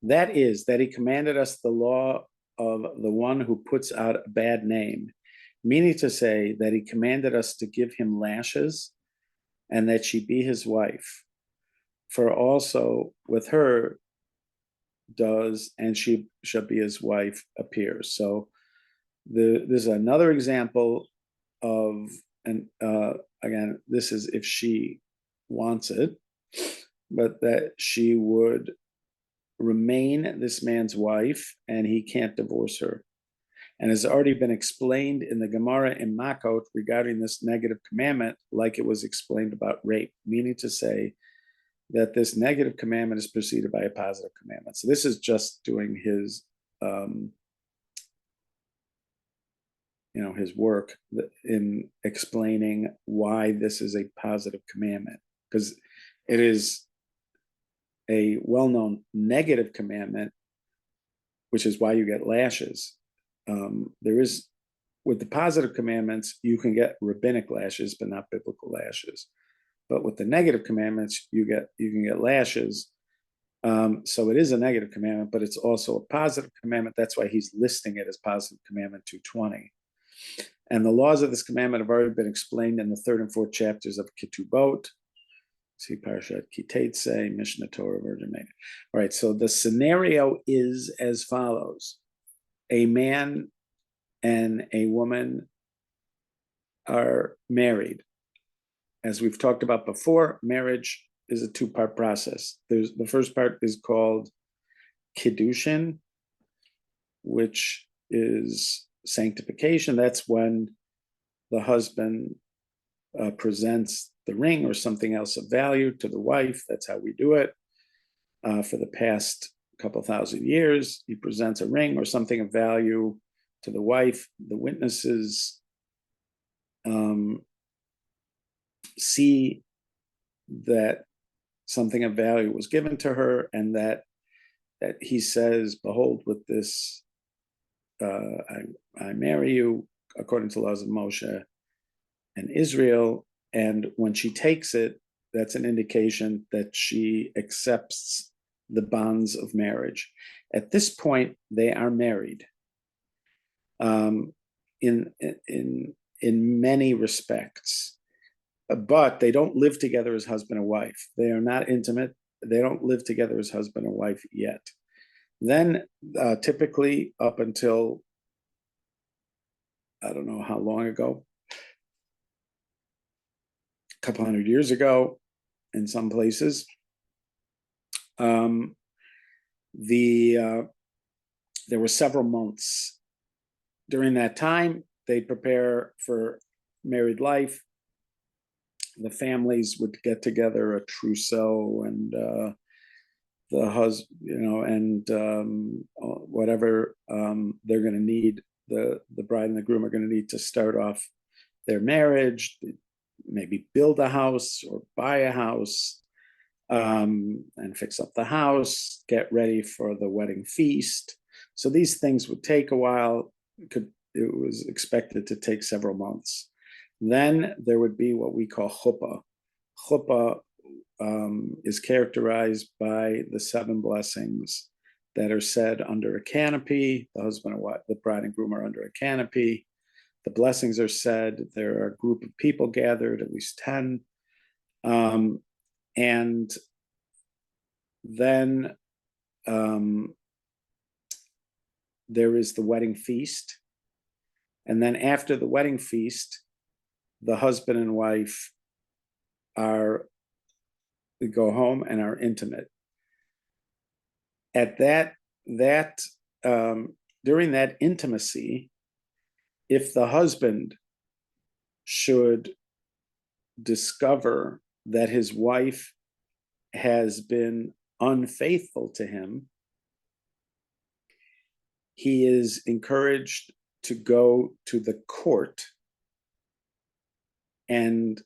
That is, that he commanded us the law of the one who puts out a bad name, meaning to say that he commanded us to give him lashes and that she be his wife. For also with her does, and she shall be his wife appears. So this is another example of, and again, this is if she wants it, but that she would remain this man's wife and he can't divorce her. And has already been explained in the Gemara in Makot regarding this negative commandment, like it was explained about rape, meaning to say that this negative commandment is preceded by a positive commandment. So this is just doing his, his work in explaining why this is a positive commandment, because it is a well-known negative commandment, which is why you get lashes. There is, with the positive commandments, you can get rabbinic lashes, but not biblical lashes. But with the negative commandments, you can get lashes. So it is a negative commandment, but it's also a positive commandment. That's why he's listing it as positive commandment 220. And the laws of this commandment have already been explained in the 3rd and 4th chapters of Ketubot. See Parashat Kitetse, Mishnah Torah, Virgin Maiden. All right, so the scenario is as follows. A man and a woman are married. As we've talked about before, marriage is a 2-part process. The first part is called Kiddushin, which is sanctification. That's when the husband presents the ring or something else of value to the wife. That's how we do it. For the past couple thousand years, he presents a ring or something of value to the wife. The witnesses see that something of value was given to her, and that he says, behold, with this, I marry you according to the laws of Moshe and Israel. And when she takes it, that's an indication that she accepts the bonds of marriage. At this point, they are married. In many respects, but they don't live together as husband and wife. They are not intimate. They don't live together as husband and wife yet. Then typically up until, I don't know how long ago, a couple hundred years ago in some places, there were several months. During that time, they'd prepare for married life. The families would get together a trousseau and the husband, and whatever they're going to need, the bride and the groom are going to need to start off their marriage, maybe build a house or buy a house, and fix up the house, get ready for the wedding feast. So these things would take a while. It was expected to take several months. Then there would be what we call chuppah. Chuppah is characterized by the 7 blessings that are said under a canopy. The husband and wife, the bride and groom, are under a canopy. The blessings are said. There are a group of people gathered, at least 10. And then there is the wedding feast. And then after the wedding feast, the husband and wife go home and are intimate. At during that intimacy, if the husband should discover that his wife has been unfaithful to him, he is encouraged to go to the court and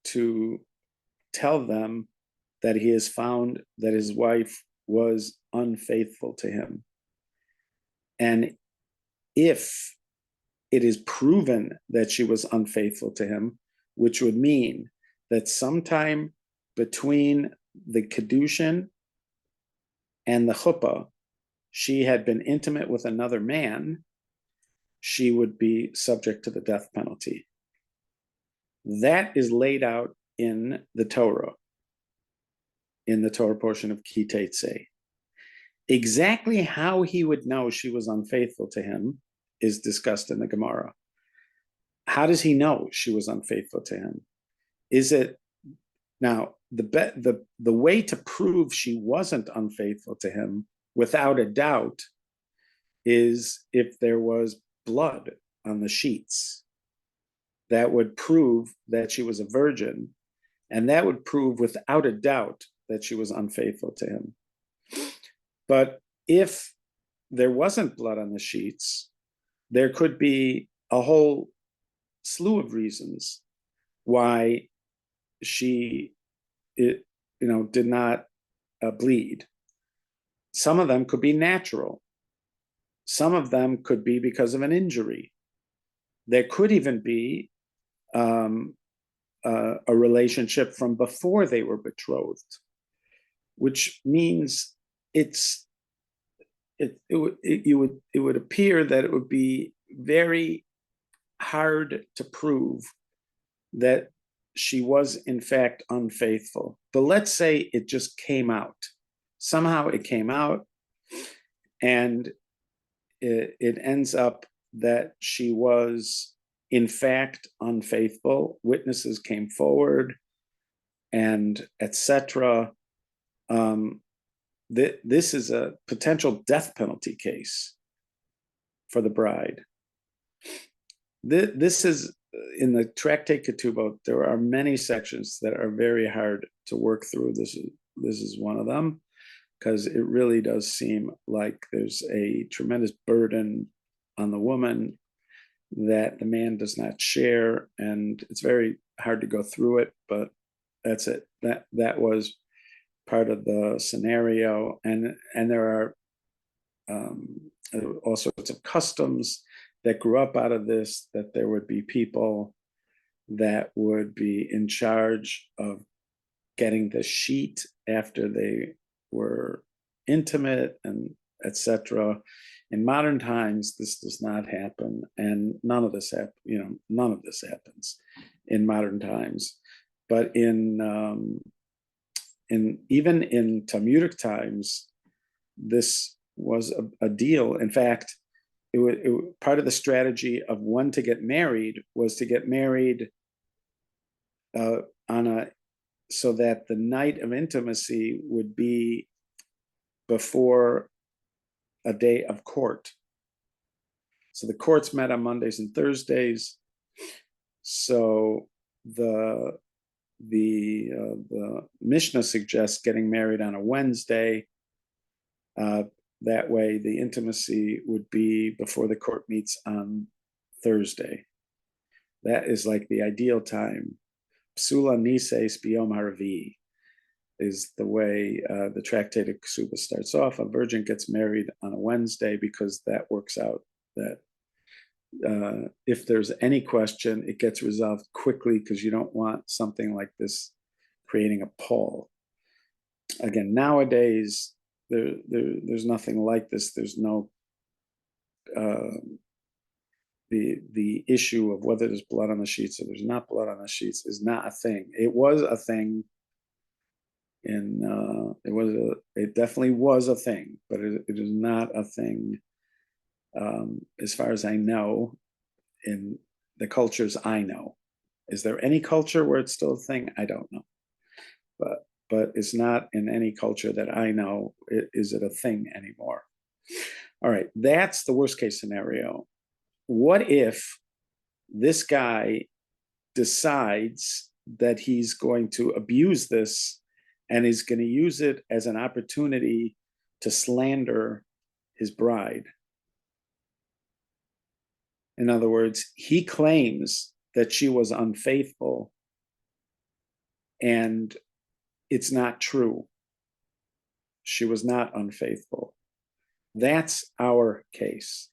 to tell them that he has found that his wife was unfaithful to him. And if it is proven that she was unfaithful to him, which would mean that sometime between the Kiddushin and the chuppah, she had been intimate with another man, she would be subject to the death penalty. That is laid out in the Torah portion of Ki Teitzei. Exactly how he would know she was unfaithful to him is discussed in the Gemara. How does he know she was unfaithful to him? Is it now the way to prove she wasn't unfaithful to him without a doubt is if there was blood on the sheets. That would prove that she was a virgin, and that would prove without a doubt that she was unfaithful to him. But if there wasn't blood on the sheets, there could be a whole slew of reasons why she did not bleed. Some of them could be natural. Some of them could be because of an injury. There could even be a relationship from before they were betrothed, which means it would appear that it would be very hard to prove that she was in fact unfaithful. But let's say it just came out. Somehow it came out, and it ends up that she was in fact unfaithful. Witnesses came forward, and etc. This is a potential death penalty case for the bride. This is in the Tractate Ketubot. There are many sections that are very hard to work through. This is one of them, because it really does seem like there's a tremendous burden on the woman that the man does not share, and it's very hard to go through it, but that's it. That was part of the scenario, and there are all sorts of customs that grew up out of this, that there would be people that would be in charge of getting the sheet after they were intimate, and etc. In modern times, this does not happen, and none of this happens in modern times. But in even in Talmudic times, this was a deal. In fact, part of the strategy of when to get married was to get married so that the night of intimacy would be before a day of court. So the courts met on Mondays and Thursdays. So the Mishnah suggests getting married on a Wednesday. That way the intimacy would be before the court meets on Thursday. That is like the ideal time. Psula nises biyom haravi is the way the Tractate of Ketubot starts off. A virgin gets married on a Wednesday because that works out that if there's any question, it gets resolved quickly, because you don't want something like this creating a pall. Again, nowadays, there's nothing like this. There's no the issue of whether there's blood on the sheets or there's not blood on the sheets is not a thing. It was a thing. It definitely was a thing, but it is not a thing as far as I know in the cultures I know. Is there any culture where it's still a thing? I don't know, but it's not in any culture that I know. Is it a thing anymore? All right, that's the worst case scenario. What if this guy decides that he's going to abuse this and is going to use it as an opportunity to slander his bride? In other words, he claims that she was unfaithful, and it's not true. She was not unfaithful. That's our case.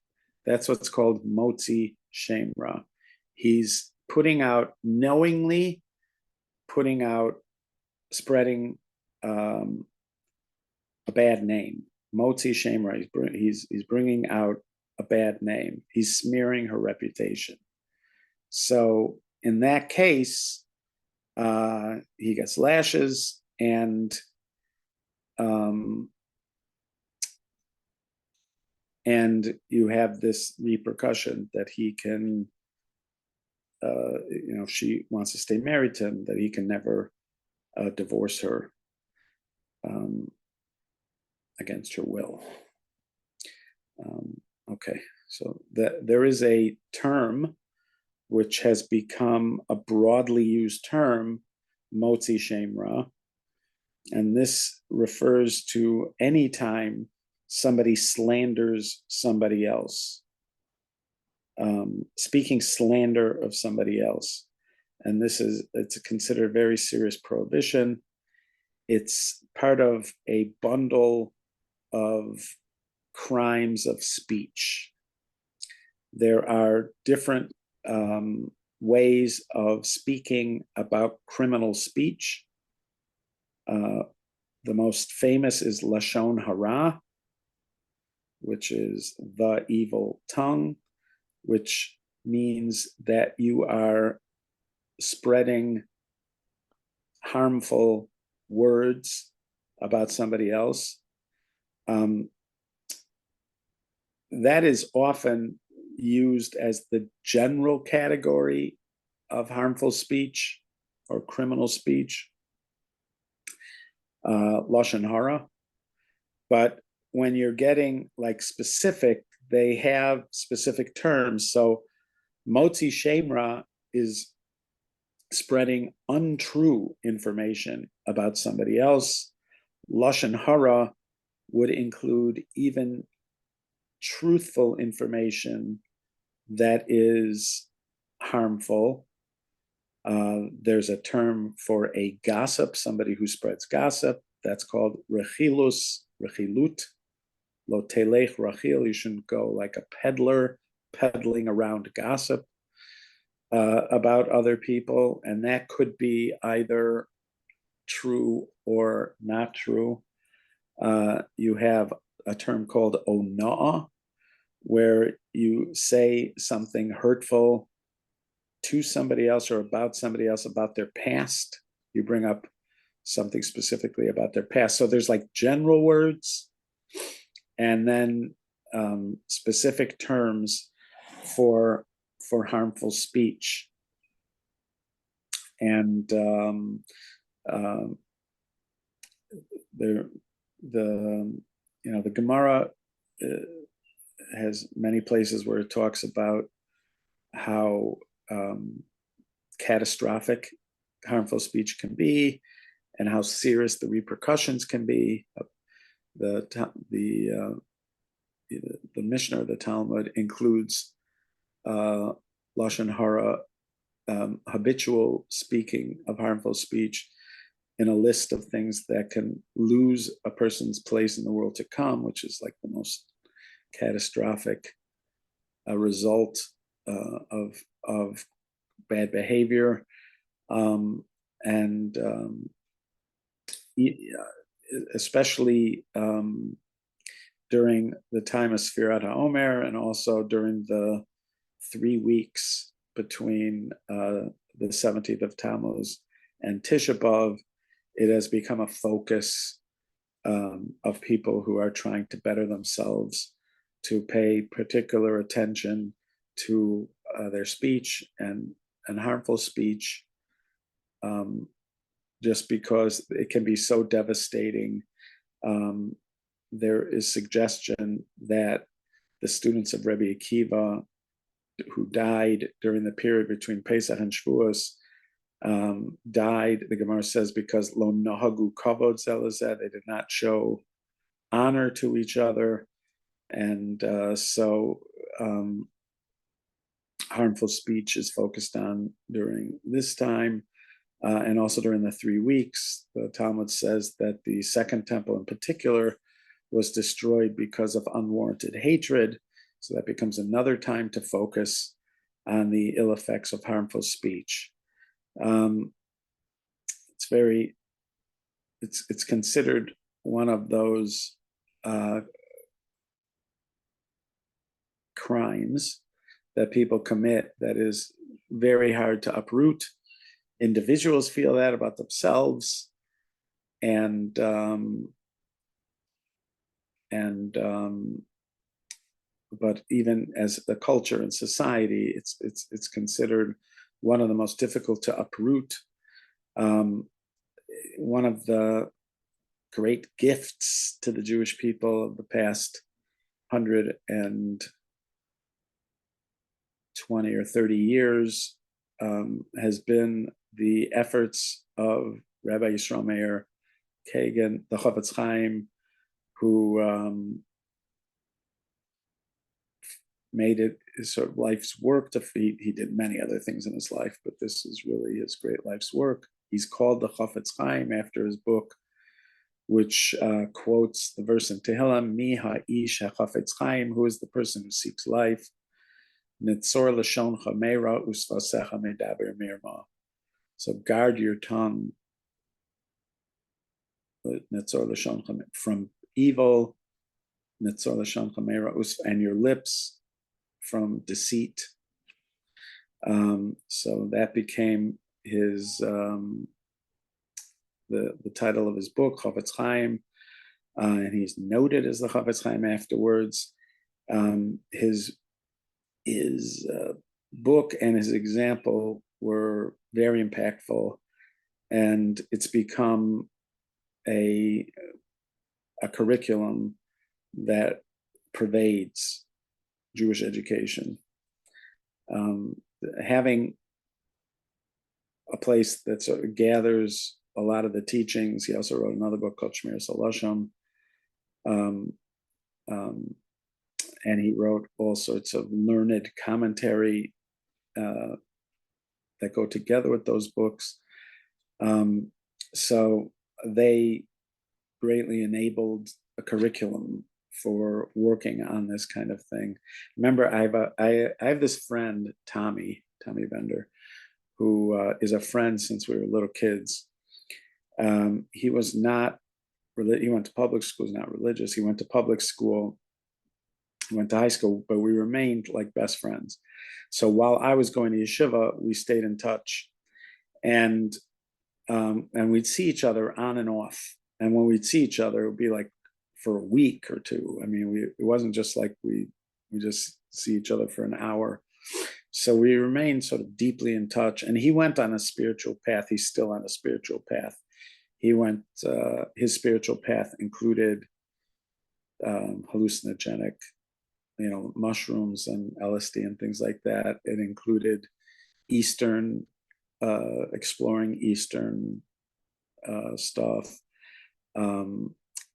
That's what's called motzi shem ra. He's knowingly putting out, spreading a bad name. Motzi Shemra. He's bringing out a bad name. He's smearing her reputation. So in that case, he gets lashes, and you have this repercussion that he can, if she wants to stay married to him, that he can never divorce her against her will. Okay, so there is a term which has become a broadly used term, motzi shemra, and this refers to any time somebody slanders somebody else, speaking slander of somebody else. And it's considered a very serious prohibition. It's part of a bundle of crimes of speech. There are different ways of speaking about criminal speech. The most famous is lashon hara, which is the evil tongue, which means that you are spreading harmful words about somebody else. That is often used as the general category of harmful speech or criminal speech, lashon hara. But when you're getting like specific, they have specific terms. So motzi shemra is spreading untrue information about somebody else. Lashon hara would include even truthful information that is harmful. There's a term for a gossip, somebody who spreads gossip. That's called rechilut. Lo telech rachil, you shouldn't go like a peddler, peddling around gossip about other people. And that could be either true or not true. You have a term called ona'ah, where you say something hurtful to somebody else or about somebody else, about their past. You bring up something specifically about their past. So there's like general words, and then specific terms for harmful speech. And the Gemara has many places where it talks about how catastrophic harmful speech can be, and how serious the repercussions can be. The Mishnah or the Talmud includes lashon hara, habitual speaking of harmful speech, in a list of things that can lose a person's place in the world to come, which is like the most catastrophic result of bad behavior, and especially during the time of Sfirat HaOmer, and also during the 3 weeks between the 17th of Tammuz and Tisha B'Av. It has become a focus of people who are trying to better themselves, to pay particular attention to their speech and harmful speech, just because it can be so devastating. There is suggestion that the students of Rebbe Akiva who died during the period between Pesach and Shavuos died, the Gemara says, because lo nahagu kavod zelazeh, they did not show honor to each other. And so harmful speech is focused on during this time, and also during the 3 weeks. The Talmud says that the Second Temple in particular was destroyed because of unwarranted hatred. So that becomes another time to focus on the ill effects of harmful speech. It's considered one of those crimes that people commit that is very hard to uproot. Individuals feel that about themselves, and but even as a culture and society, it's considered one of the most difficult to uproot. One of the great gifts to the Jewish people of the past 120 or 30 years has been the efforts of Rabbi Yisrael Meir Kagan, the Chofetz Chaim, who made it his sort of life's work to feed. He did many other things in his life, but this is really his great life's work. He's called the Chofetz Chaim after his book, which quotes the verse in Tehillim, Mi ha'ish ha'chafetz chaim, who is the person who seeks life, Nitzor l'shoncha meira usvasecha medaber mirma. So guard your tongue, Nitzor l'shoncha, from evil, Nitzor l'shoncha meira, and your lips from deceit. So that became his the title of his book, Chofetz Chaim, and he's noted as the Chofetz Chaim afterwards. His book and his example were very impactful, and it's become a curriculum that pervades Jewish education. Having a place that sort of gathers a lot of the teachings. He also wrote another book called Shmiras HaLashon, and he wrote all sorts of learned commentary that go together with those books. So they greatly enabled a curriculum for working on this kind of thing. Remember, I have this friend, Tommy Bender, who is a friend since we were little kids. He was not, he went to public school, he's not religious. He went to public school, he went to high school, but we remained like best friends. So while I was going to yeshiva, we stayed in touch, and we'd see each other on and off. And when we'd see each other, it would be like for a week or two. I mean, it wasn't just like we just see each other for an hour. So we remained sort of deeply in touch. And he went on a spiritual path. He's still on a spiritual path. He went, his spiritual path included hallucinogenic, mushrooms and LSD and things like that. It included exploring Eastern stuff,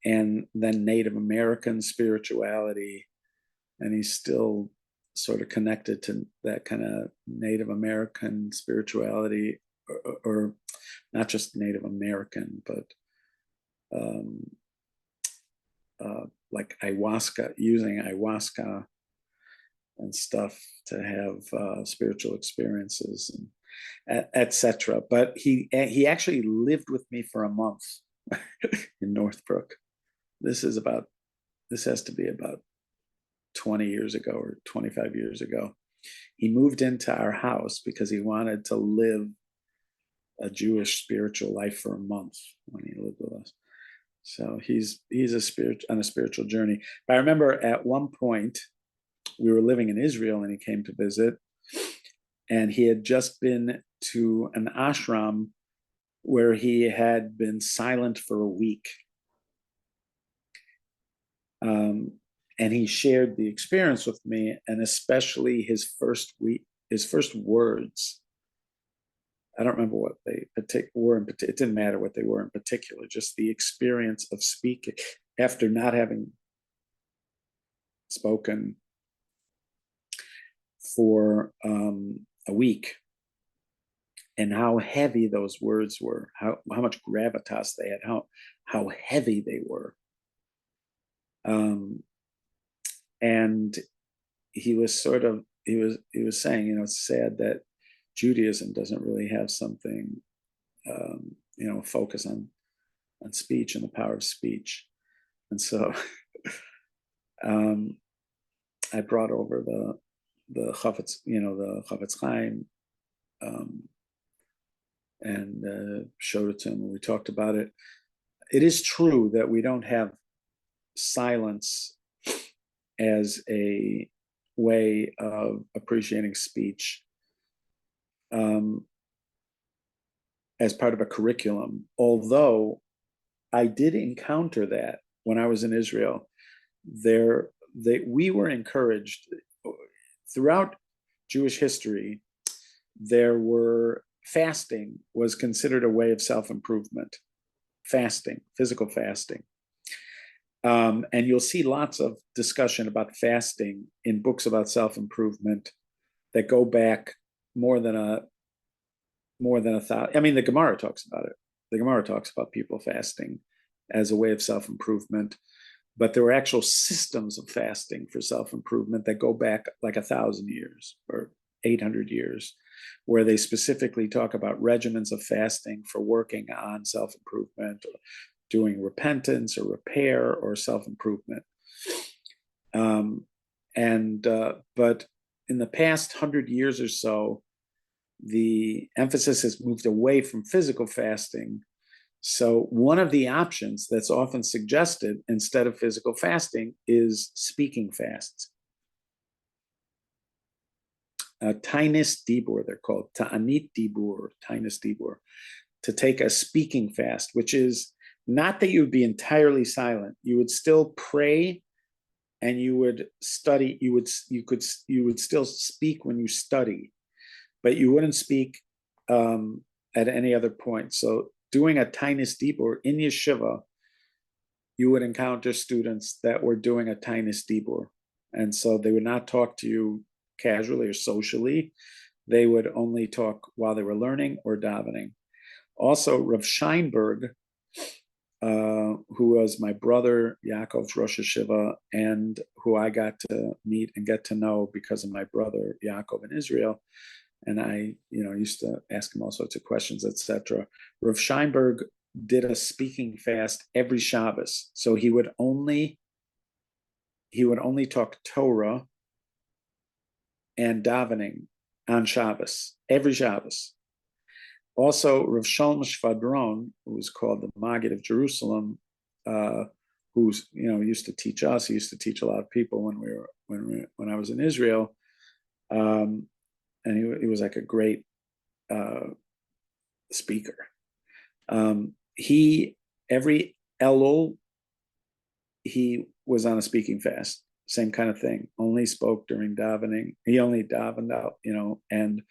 and then Native American spirituality. And he's still sort of connected to that kind of Native American spirituality, or not just Native American, but like ayahuasca, using ayahuasca and stuff to have spiritual experiences, and etc. But he actually lived with me for a month in Northbrook. This has to be about 20 years ago or 25 years ago. He moved into our house because he wanted to live a Jewish spiritual life for a month when he lived with us. So he's on a spiritual journey. But I remember at one point we were living in Israel and he came to visit, and he had just been to an ashram where he had been silent for a week. And he shared the experience with me, and especially his first words. I don't remember what they were in particular. It didn't matter what they were in particular, just the experience of speaking after not having spoken for a week, and how heavy those words were, how much gravitas they had, how heavy they were. And he was saying, it's sad that Judaism doesn't really have something, focus on speech and the power of speech. And so I brought over the Chafetz, the Chafetz Chaim, and showed it to him, and we talked about it. It is true that we don't have silence as a way of appreciating speech as part of a curriculum, although I did encounter that when I was in Israel. We were encouraged throughout Jewish history. Fasting was considered a way of self-improvement. Fasting, physical fasting. And you'll see lots of discussion about fasting in books about self-improvement that go back more than a thousand. I mean, the Gemara talks about it. The Gemara talks about people fasting as a way of self-improvement, but there were actual systems of fasting for self-improvement that go back like 1,000 years or 800 years, where they specifically talk about regimens of fasting for working on self-improvement, or doing repentance or repair or self-improvement. But in the past 100 years or so, the emphasis has moved away from physical fasting. So one of the options that's often suggested instead of physical fasting is speaking fasts. Tainis dibur, they're called ta'anit dibur, tainis dibur, to take a speaking fast, which is not that you would be entirely silent. You would still pray, and you would study. You would still speak when you study, but you wouldn't speak at any other point. So doing a tainis dibur in yeshiva, you would encounter students that were doing a tainis dibur, and so they would not talk to you casually or socially. They would only talk while they were learning or davening. Also, Rav Scheinberg, who was my brother Yaakov's Rosh Hashiva, and who I got to meet and get to know because of my brother Yaakov in Israel, and I, used to ask him all sorts of questions, etc. Rav Scheinberg did a speaking fast every Shabbos, so he would only talk Torah and davening on Shabbos, every Shabbos. Also, Rav Shalom Shvadron, who was called the Maggid of Jerusalem, who's used to teach us. He used to teach a lot of people when I was in Israel, and he was like a great speaker. Every Elul, he was on a speaking fast. Same kind of thing. Only spoke during davening. He only davened out, and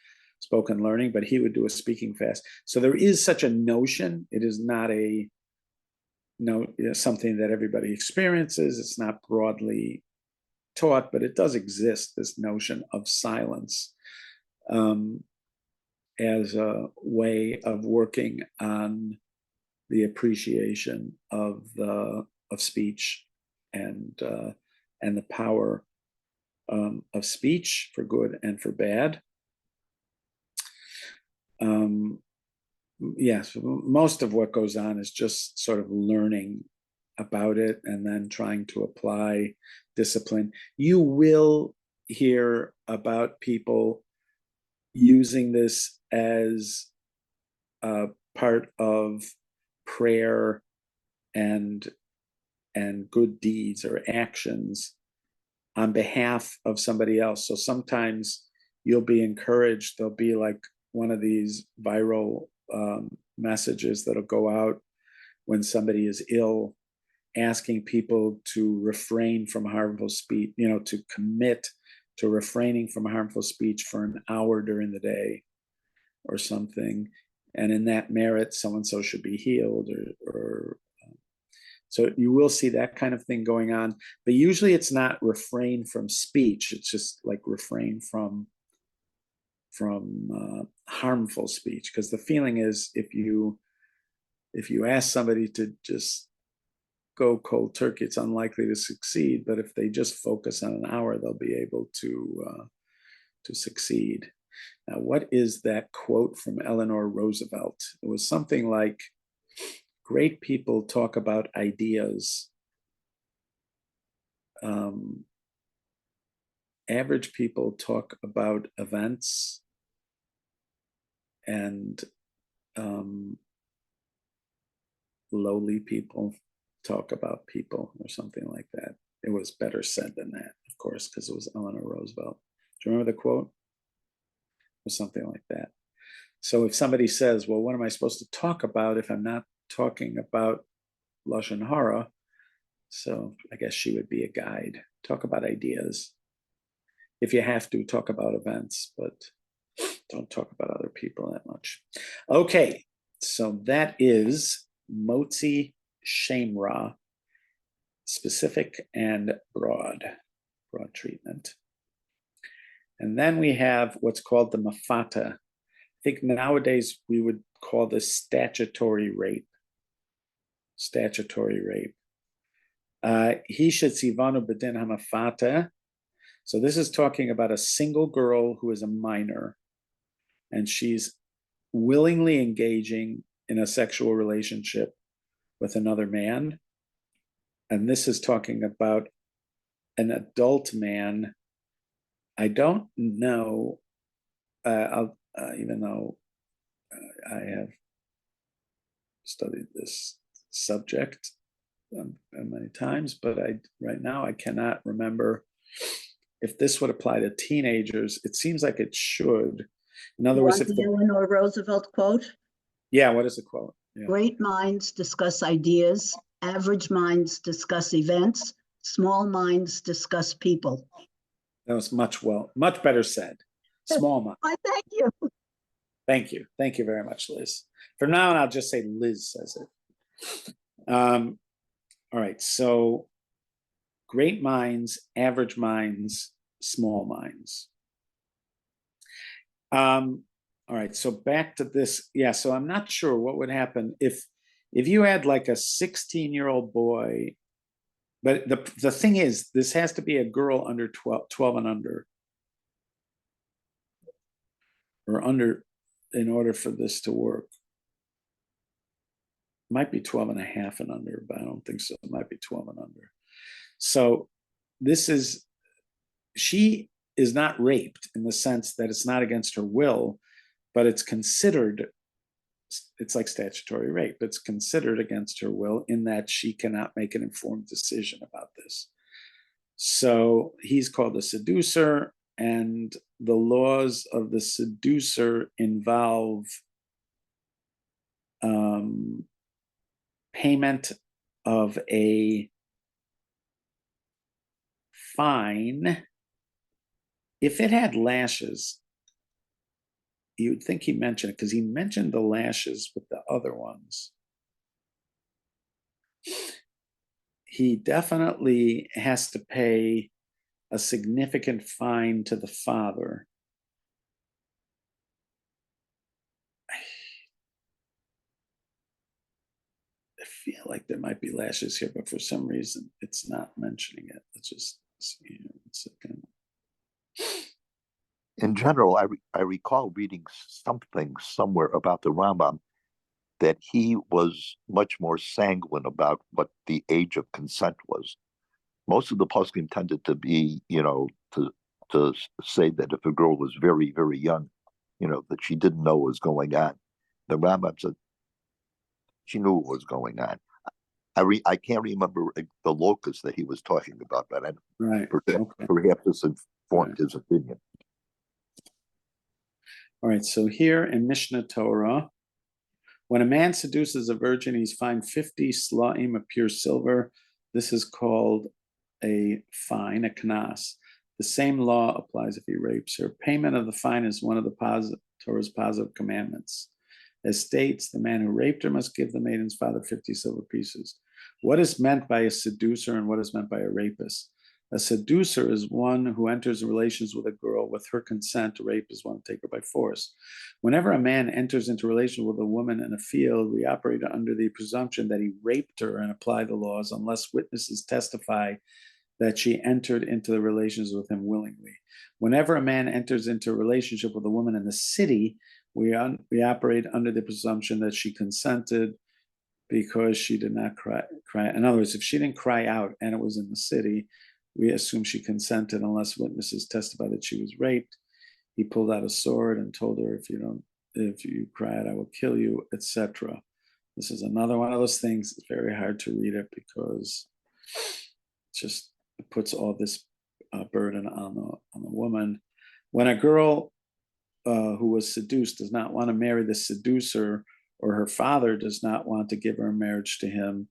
spoken learning, but he would do a speaking fast. So there is such a notion. It is not something that everybody experiences. It's not broadly taught, but it does exist, this notion of silence as a way of working on the appreciation of speech and the power of speech for good and for bad. Yes, most of what goes on is just sort of learning about it and then trying to apply discipline. You will hear about people using this as a part of prayer and good deeds or actions on behalf of somebody else. So sometimes you'll be encouraged. There'll be like one of these viral messages that'll go out when somebody is ill, asking people to refrain from harmful speech, to commit to refraining from harmful speech for an hour during the day or something. And in that merit, so-and-so should be healed or so you will see that kind of thing going on. But usually it's not refrain from speech. It's just like refrain from harmful speech, because the feeling is if you ask somebody to just go cold turkey, it's unlikely to succeed. But if they just focus on an hour, they'll be able to succeed. Now, what is that quote from Eleanor Roosevelt? It was something like, great people talk about ideas. average people talk about events, and lowly people talk about people, or something like that. It was better said than that, of course, because it was Eleanor Roosevelt. Do you remember the quote? Or something like that. So if somebody says, well, what am I supposed to talk about if I'm not talking about Lashon Hara? So I guess she would be a guide. Talk about ideas. If you have to, talk about events, but don't talk about other people that much. Okay, so that is Motzi Shemra, specific and broad treatment. And then we have what's called the mafata. I think nowadays we would call this statutory rape. Statutory rape. He should sivanu bedin hamafata. So this is talking about a single girl who is a minor, and she's willingly engaging in a sexual relationship with another man. And this is talking about an adult man. I don't know, even though I have studied this subject many times, but right now I cannot remember if this would apply to teenagers. It seems like it should. In other words, if the Eleanor Roosevelt quote? Yeah, what is the quote? Yeah. Great minds discuss ideas, average minds discuss events, small minds discuss people. That was much better said. Small mind. Why, thank you. Thank you. Thank you very much, Liz. From now on, I'll just say Liz says it. All right. So great minds, average minds, small minds. All right. So back to this. Yeah. So I'm not sure what would happen if you had like a 16-year-old boy, but the thing is, this has to be a girl under 12 and under, or under, in order for this to work. It might be 12 and a half and under, but I don't think so. It might be 12 and under. So she is not raped in the sense that it's not against her will, but it's like statutory rape. It's considered against her will in that she cannot make an informed decision about this. So he's called a seducer, and the laws of the seducer involve payment of a fine. If it had lashes, you'd think he mentioned it, because he mentioned the lashes with the other ones. He definitely has to pay a significant fine to the father. I feel like there might be lashes here, but for some reason it's not mentioning it. Let's just see here. In general, I recall reading something somewhere about the Rambam that he was much more sanguine about what the age of consent was. Most of the poskim tended to be, to say that if a girl was very, very young, that she didn't know what was going on. The Rambam said she knew what was going on. I can't remember the locus that he was talking about, but perhaps this informed his opinion. All right, so here in Mishnah Torah, when a man seduces a virgin, he's fined 50 slaim of pure silver. This is called a fine, a knas. The same law applies if he rapes her. Payment of the fine is one of the Torah's positive commandments. As states, the man who raped her must give the maiden's father 50 silver pieces. What is meant by a seducer and what is meant by a rapist? A seducer is one who enters relations with a girl with her consent. A rape is one to take her by force. Whenever a man enters into relations with a woman in a field, we operate under the presumption that he raped her and apply the laws unless witnesses testify that she entered into the relations with him willingly. Whenever a man enters into a relationship with a woman in the city, we operate under the presumption that she consented because she did not cry. In other words, if she didn't cry out and it was in the city, We assume she consented unless witnesses testify that she was raped. He pulled out a sword and told her, if you cried, I will kill you, etc. This is another one of those things. It's very hard to read it because it puts all this burden on the woman. When a girl who was seduced does not want to marry the seducer, or her father does not want to give her in marriage to him,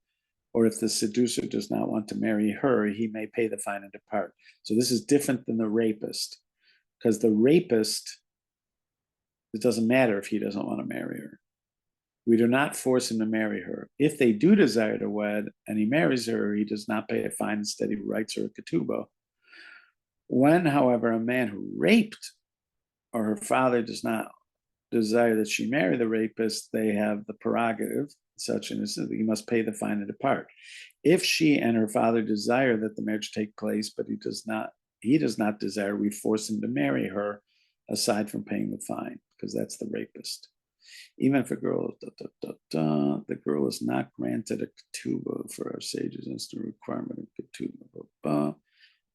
or if the seducer does not want to marry her, he may pay the fine and depart. So this is different than the rapist, because the rapist, it doesn't matter if he doesn't want to marry her. We do not force him to marry her. If they do desire to wed and he marries her, he does not pay a fine. Instead, he writes her a ketubah. When, however, a man who raped or her father does not desire that she marry the rapist, they have the prerogative, such as he must pay the fine and depart. If she and her father desire that the marriage take place, but he does not desire, we force him to marry her, aside from paying the fine, because that's the rapist. Even if a girl, the girl is not granted a ketubah for our sages, it's the requirement of ketubah.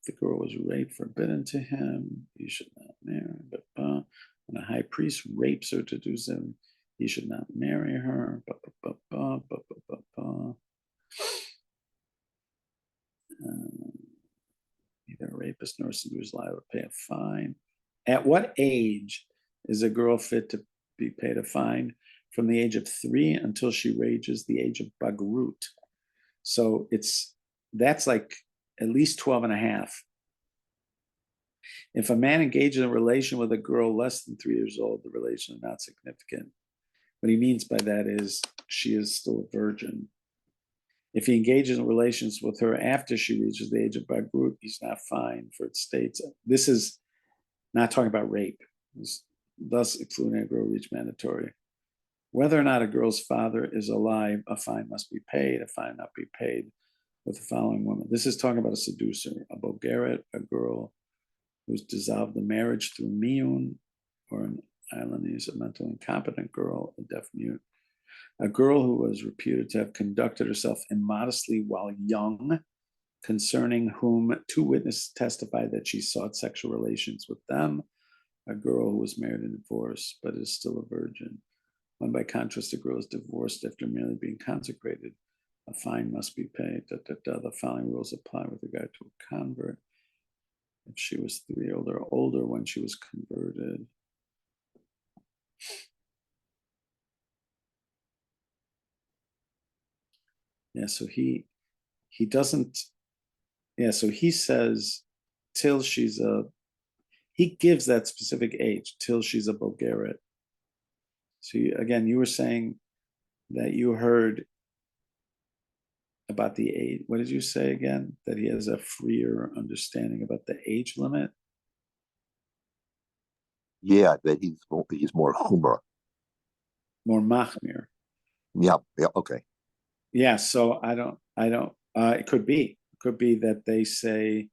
If the girl was raped, forbidden to him, he should not marry. When a high priest rapes her to do so, he should not marry her. Neither a rapist nor a seducer is liable to pay a fine. At what age is a girl fit to be paid a fine? From the age of 3 until she reaches the age of bagrut. So that's like at least 12 and a half. If a man engages in a relation with a girl less than 3 years old, the relation is not significant. What he means by that is she is still a virgin. If he engages in relations with her after she reaches the age of bagrut, he's not fined, for it states. This is not talking about rape, thus excluding a girl reach mandatory. Whether or not a girl's father is alive, a fine must be paid. A fine not be paid with the following women. This is talking about a seducer, a bogeret, a girl who's dissolved the marriage through miyun, or an Islandese, a mentally incompetent girl, a deaf mute, a girl who was reputed to have conducted herself immodestly while young, concerning whom 2 witnesses testified that she sought sexual relations with them, a girl who was married and divorced but is still a virgin. When by contrast a girl is divorced after merely being consecrated, a fine must be paid. The following rules apply with regard to a convert. If she was 3 years old or older when she was converted. Yeah, so he doesn't, yeah, so he says till he gives that specific age, till she's a bogeret. So again, you were saying that you heard about the age. What did you say again? That he has a freer understanding about the age limit? Yeah, that he's more humor. More machmir. Yeah, okay. Yeah, so I don't, it could be that they say,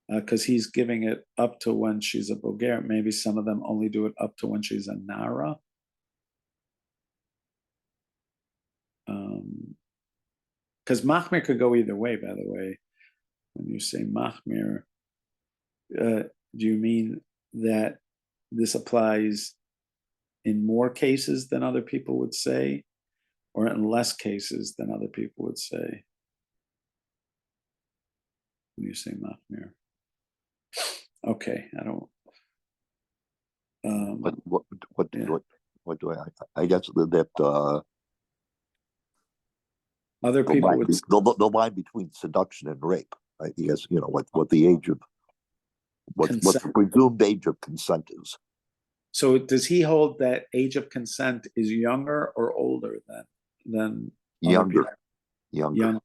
because he's giving it up to when she's a bogeret. Maybe some of them only do it up to when she's a nara. Because machmir could go either way, by the way. When you say machmir, do you mean that this applies in more cases than other people would say, or in less cases than other people would say? When you say machmir. Okay, I don't. But what do I guess that other people would the line between seduction and rape. I guess what the age of what the presumed age of consent is. So does he hold that age of consent is younger or older than Younger.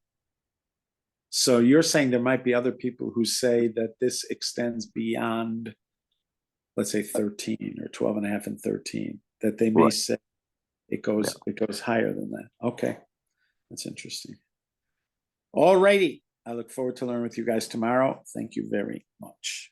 So you're saying there might be other people who say that this extends beyond, let's say 13 or 12 and a half and 13, that they may say it goes higher than that. Okay. That's interesting. All righty. I look forward to learning with you guys tomorrow. Thank you very much.